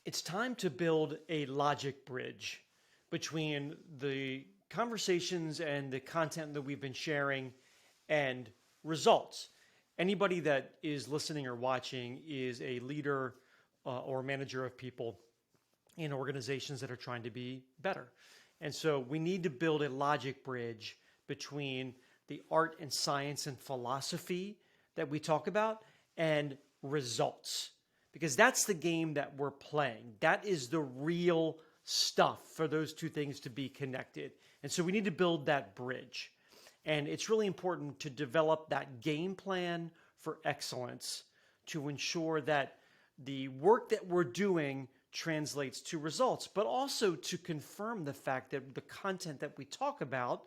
It's time to build a logic bridge between the conversations and the content that we've been sharing and results. Anybody that is listening or watching is a leader or manager of people in organizations that are trying to be better. And so we need to build a logic bridge between the art and science and philosophy that we talk about and results. Because that's the game that we're playing. That is the real stuff for those two things to be connected. And so we need to build that bridge. And it's really important to develop that game plan for excellence to ensure that the work that we're doing translates to results, but also to confirm the fact that the content that we talk about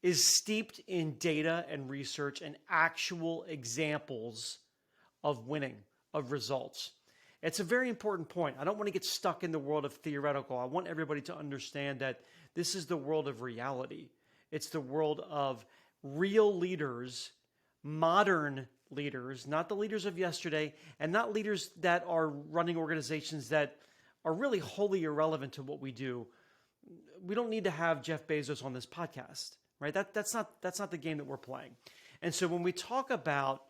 is steeped in data and research and actual examples of winning, of results. It's a very important point. I don't want to get stuck in the world of theoretical. I want everybody to understand that this is the world of reality. It's the world of real leaders, modern leaders, not the leaders of yesterday, and not leaders that are running organizations that are really wholly irrelevant to what we do. We don't need to have Jeff Bezos on this podcast, right? That's not the game that we're playing. And so when we talk about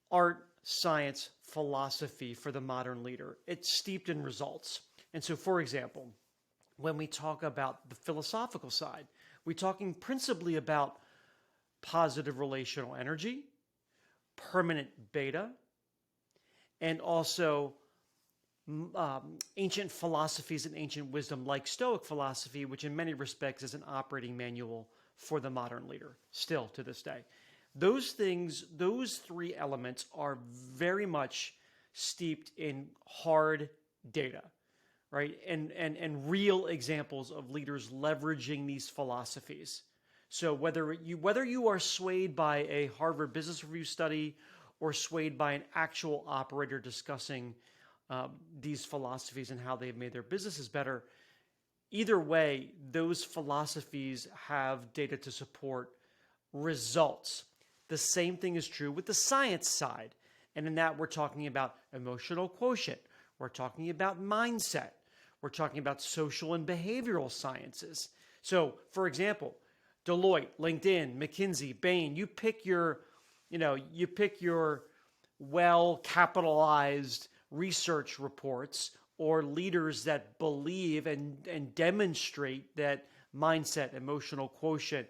art, science, philosophy for the modern leader, it's steeped in results. And so, for example, when we talk about the philosophical side, we're talking principally about positive relational energy, permanent beta, and also ancient philosophies and ancient wisdom like Stoic philosophy, which in many respects is an operating manual for the modern leader, still to this day. Those things, those three elements are very much steeped in hard data, right? And real examples of leaders leveraging these philosophies. So whether you are swayed by a Harvard Business Review study or swayed by an actual operator discussing these philosophies and how they've made their businesses better, either way, those philosophies have data to support results. The same thing is true with the science side. And in that, we're talking about emotional quotient. We're talking about mindset. We're talking about social and behavioral sciences. So, for example, Deloitte, LinkedIn, McKinsey, Bain, you pick your well-capitalized research reports or leaders that believe and demonstrate that mindset, emotional quotient,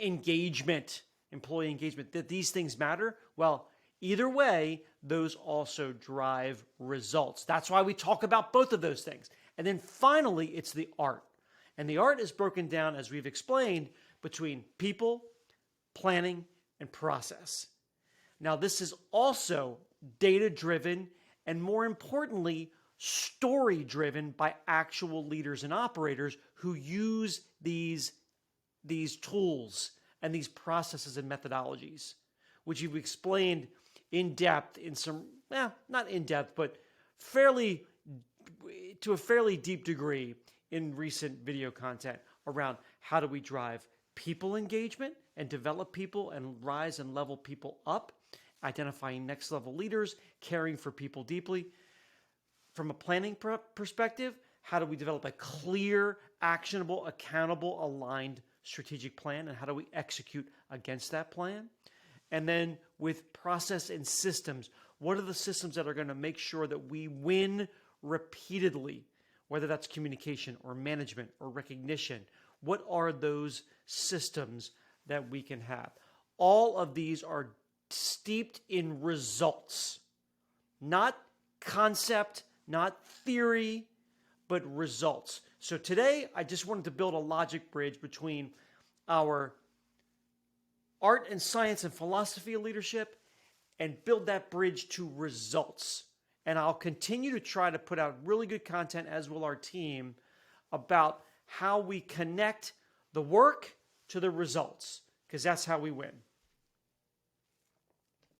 engagement, employee engagement, that these things matter. Well, either way, those also drive results. That's why we talk about both of those things. And then finally, it's the art. And the art is broken down, as we've explained, between people, planning, and process. Now, this is also data-driven and, more importantly, story-driven by actual leaders and operators who use these tools and these processes and methodologies, which you've explained in depth in some, not in depth, but to a fairly deep degree in recent video content around how do we drive people engagement and develop people and rise and level people up, identifying next level leaders, caring for people deeply. From a planning perspective, how do we develop a clear, actionable, accountable, aligned strategic plan, and how do we execute against that plan? And then with process and systems, what are the systems that are going to make sure that we win repeatedly, whether that's communication or management or recognition? What are those systems that we can have? All of these are steeped in results, not concept, not theory, but results. So today, I just wanted to build a logic bridge between our art and science and philosophy of leadership and build that bridge to results. And I'll continue to try to put out really good content, as will our team, about how we connect the work to the results, because that's how we win.